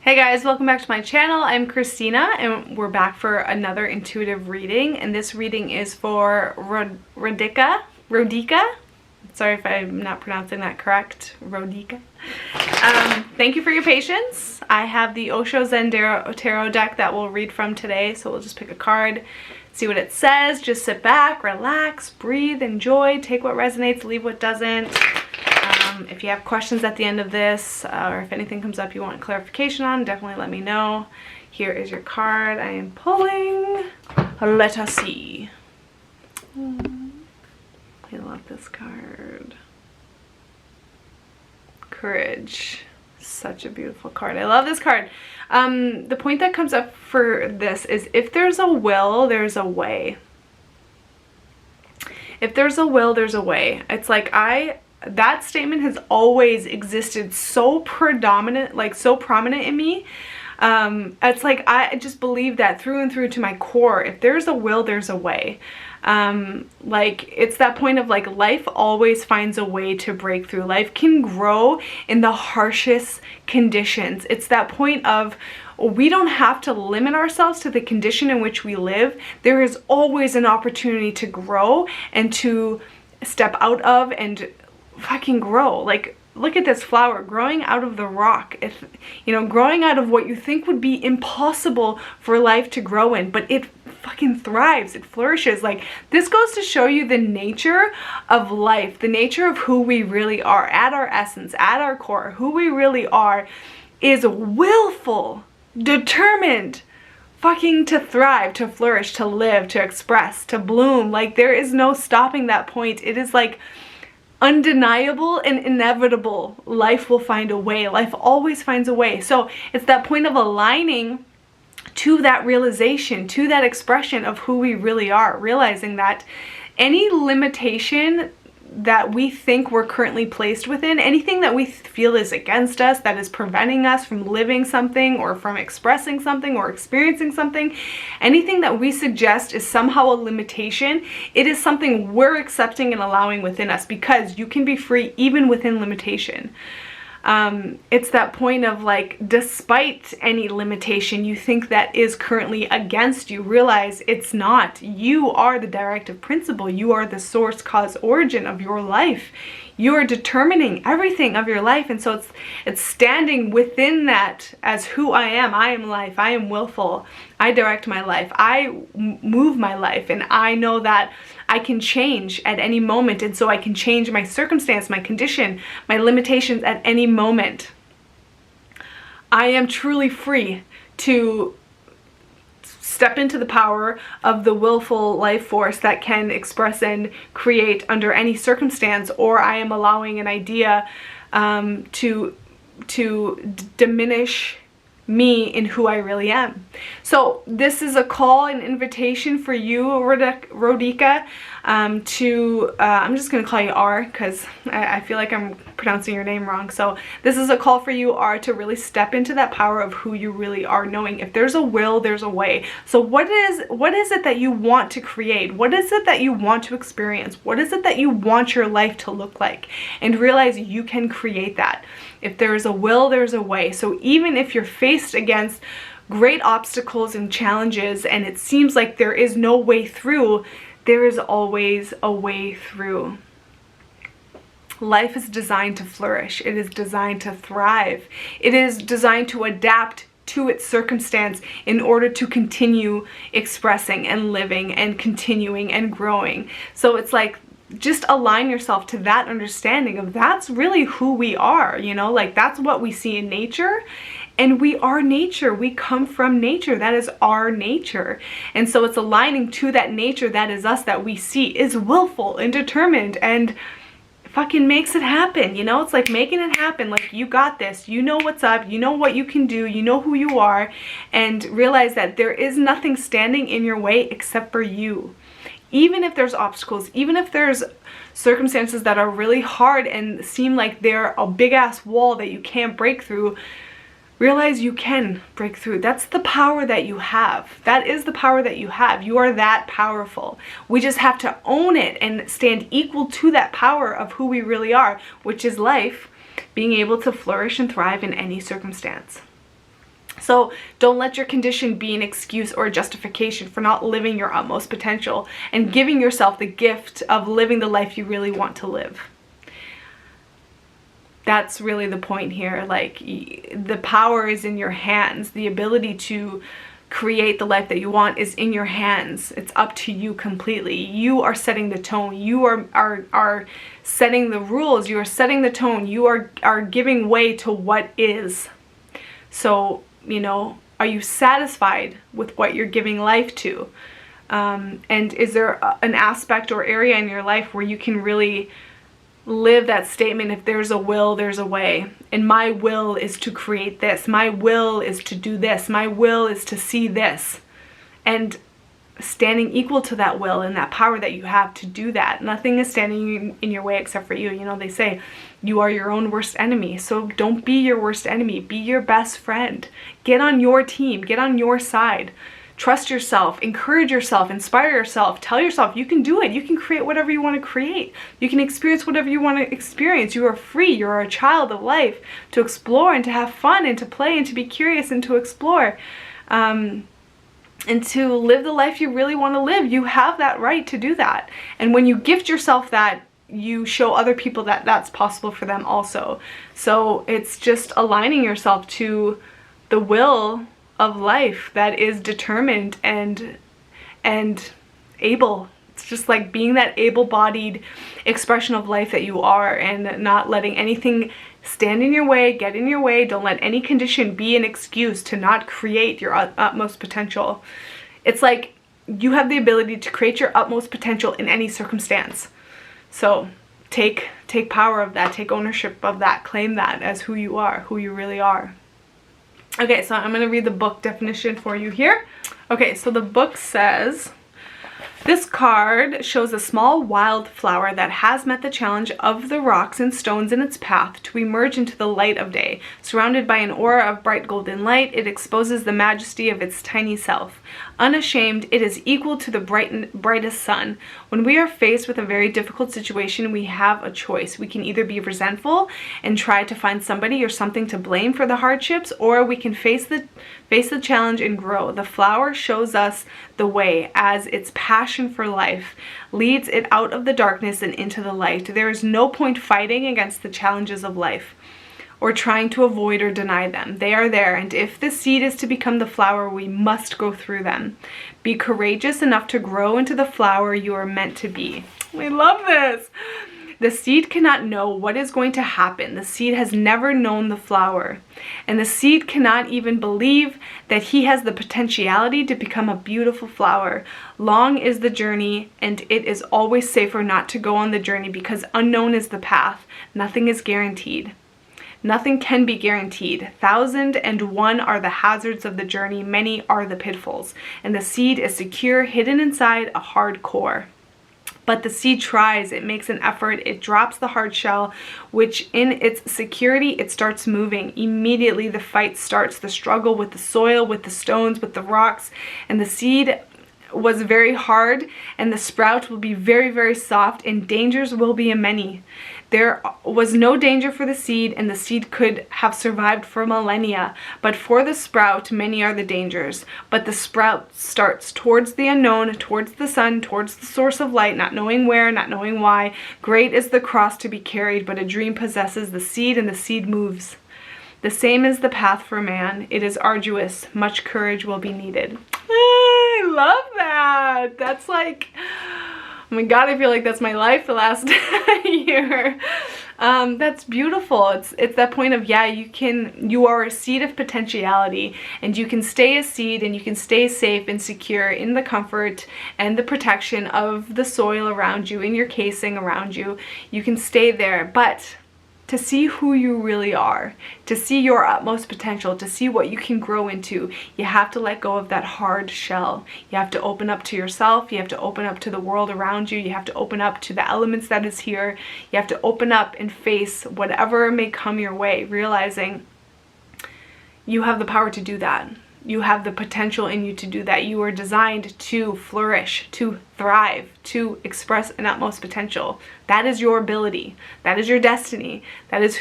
Hey guys, welcome back to my channel. I'm Christina and we're back for another intuitive reading, and this reading is for Rodica. Sorry if I'm not pronouncing that correct. Rodica. Thank you for your patience. I have the Osho Zen tarot deck that we'll read from today, so we'll just pick a card, see what it says, just sit back, relax, breathe, enjoy, take what resonates, leave what doesn't. If you have questions at the end of this, or if anything comes up you want clarification on, definitely let me know. Here is your card I am pulling. Let us see. I love this card. Courage. Such a beautiful card. I love this card. The point that comes up for this is if there's a will, there's a way. If there's a will, there's a way. It's like that statement has always existed so predominant, like so prominent in me. It's like I just believe that through and through to my core. If there's a will, there's a way. Like it's that point of like life always finds a way to break through. Life can grow in the harshest conditions. It's that point of we don't have to limit ourselves to the condition in which we live. There is always an opportunity to grow and to step out of and fucking grow. Like look at this flower growing out of the rock. If you know, growing out of what you think would be impossible for life to grow in, but it fucking thrives, it flourishes. Like this goes to show you the nature of life, the nature of who we really are at our essence, at our core. Who we really are is willful, determined, fucking to thrive, to flourish, to live, to express, to bloom. Like there is no stopping that point. It is like undeniable and inevitable. Life will find a way. Life always finds a way. So it's that point of aligning to that realization, to that expression of who we really are, realizing that any limitation that we think we're currently placed within, anything that we feel is against us, that is preventing us from living something or from expressing something or experiencing something, anything that we suggest is somehow a limitation, it is something we're accepting and allowing within us, because you can be free even within limitation. It's that point of like, despite any limitation you think that is currently against you, realize it's not. You are the directive principle. You are the source, cause, origin of your life. You are determining everything of your life. And so it's standing within that as who I am. I am life. I am willful. I direct my life. I move my life. And I know that I can change at any moment. And so I can change my circumstance, my condition, my limitations at any moment. I am truly free to step into the power of the willful life force that can express and create under any circumstance, or I am allowing an idea to diminish me in who I really am. So this is a call, an invitation for you, Rodica, I'm just gonna call you R because I feel like I'm pronouncing your name wrong. So this is a call for you, R, to really step into that power of who you really are, knowing if there's a will, there's a way. So what is it that you want to create? What is it that you want to experience? What is it that you want your life to look like? And realize you can create that. If there's a will, there's a way. So even if you're faced against great obstacles and challenges and it seems like there is no way through, there is always a way through. Life is designed to flourish. It is designed to thrive. It is designed to adapt to its circumstance in order to continue expressing and living and continuing and growing. So it's like, just align yourself to that understanding of that's really who we are, you know, like that's what we see in nature. And we are nature. We come from nature. That is our nature. And so it's aligning to that nature that is us, that we see is willful and determined and fucking makes it happen. You know, it's like making it happen. Like you got this. You know what's up. You know what you can do. You know who you are. And realize that there is nothing standing in your way except for you. Even if there's obstacles, even if there's circumstances that are really hard and seem like they're a big ass wall that you can't break through, realize you can break through. That's the power that you have. That is the power that you have. You are that powerful. We just have to own it and stand equal to that power of who we really are, which is life, being able to flourish and thrive in any circumstance. So don't let your condition be an excuse or a justification for not living your utmost potential and giving yourself the gift of living the life you really want to live. That's really the point here. Like, the power is in your hands. The ability to create the life that you want is in your hands. It's up to you completely. You are setting the tone. You are setting the rules. You are setting the tone. You are giving way to what is. So, you know, are you satisfied with what you're giving life to? And is there an aspect or area in your life where you can really live that statement, if there's a will, there's a way. And my will is to create this. My will is to do this. My will is to see this. And standing equal to that will and that power that you have to do that. Nothing is standing in your way except for you. You know, they say you are your own worst enemy. So don't be your worst enemy. Be your best friend. Get on your team. Get on your side. Trust yourself, encourage yourself, inspire yourself, tell yourself you can do it. You can create whatever you want to create. You can experience whatever you want to experience. You are free. You are a child of life to explore and to have fun and to play and to be curious and to explore. And to live the life you really want to live. You have that right to do that. And when you gift yourself that, you show other people that that's possible for them also. So it's just aligning yourself to the will of life that is determined and able. It's just like being that able-bodied expression of life that you are, and not letting anything stand in your way, get in your way. Don't let any condition be an excuse to not create your utmost potential. It's like you have the ability to create your utmost potential in any circumstance. So take power of that, take ownership of that, claim that as who you are, who you really are. Okay, so I'm going to read the book definition for you here. Okay, so the book says, this card shows a small wild flower that has met the challenge of the rocks and stones in its path to emerge into the light of day. Surrounded by an aura of bright golden light, it exposes the majesty of its tiny self. Unashamed, it is equal to the brightest sun. When we are faced with a very difficult situation, we have a choice. We can either be resentful and try to find somebody or something to blame for the hardships, or we can face the challenge and grow. The flower shows us the way, as its passion for life leads it out of the darkness and into the light. There is no point fighting against the challenges of life or trying to avoid or deny them. They are there, and if the seed is to become the flower, we must go through them. Be courageous enough to grow into the flower you are meant to be. We love this. The seed cannot know what is going to happen. The seed has never known the flower. And the seed cannot even believe that he has the potentiality to become a beautiful flower. Long is the journey, and it is always safer not to go on the journey, because unknown is the path. Nothing is guaranteed. Nothing can be guaranteed. 1,001 are the hazards of the journey. Many are the pitfalls. And the seed is secure, hidden inside a hard core. But the seed tries, it makes an effort, it drops the hard shell, which in its security, it starts moving. Immediately the fight starts, the struggle with the soil, with the stones, with the rocks, and the seed was very hard, and the sprout will be very, very soft, and dangers will be many. There was no danger for the seed, and the seed could have survived for millennia. But for the sprout, many are the dangers. But the sprout starts towards the unknown, towards the sun, towards the source of light, not knowing where, not knowing why. Great is the cross to be carried, but a dream possesses the seed, and the seed moves. The same is the path for man. It is arduous. Much courage will be needed. I love that. That's like... oh my god, I feel like that's my life the last year. That's beautiful. It's that point of, yeah, you are a seed of potentiality, and you can stay a seed, and you can stay safe and secure in the comfort and the protection of the soil around you, in your casing around you. You can stay there, but to see who you really are, to see your utmost potential, to see what you can grow into, you have to let go of that hard shell. You have to open up to yourself. You have to open up to the world around you. You have to open up to the elements that is here. You have to open up and face whatever may come your way, realizing you have the power to do that. you have the potential in you to do that. You are designed to flourish, to thrive, to express an utmost potential. That is your ability. That is your destiny. That is,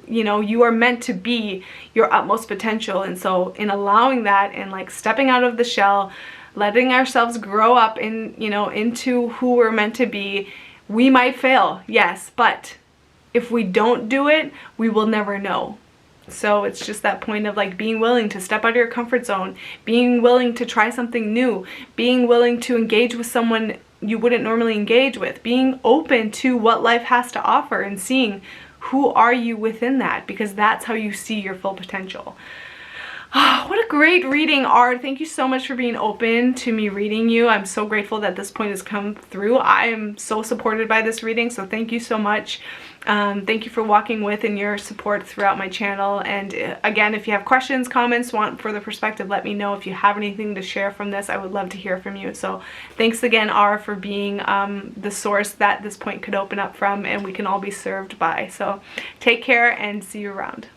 you know, you are meant to be your utmost potential. And so in allowing that and like stepping out of the shell, letting ourselves grow up in, you know, into who we're meant to be, we might fail, yes, but if we don't do it, we will never know. So it's just that point of like being willing to step out of your comfort zone, being willing to try something new, being willing to engage with someone you wouldn't normally engage with, being open to what life has to offer and seeing who are you within that, because that's how you see your full potential. Oh, what a great reading, Art. Thank you so much for being open to me reading you. I'm so grateful that this point has come through. I am so supported by this reading, so thank you so much. Thank you for walking with and your support throughout my channel. And again, if you have questions, comments, want further perspective, let me know. If you have anything to share from this, I would love to hear from you. So thanks again, R, for being the source that this point could open up from and we can all be served by. So take care and see you around.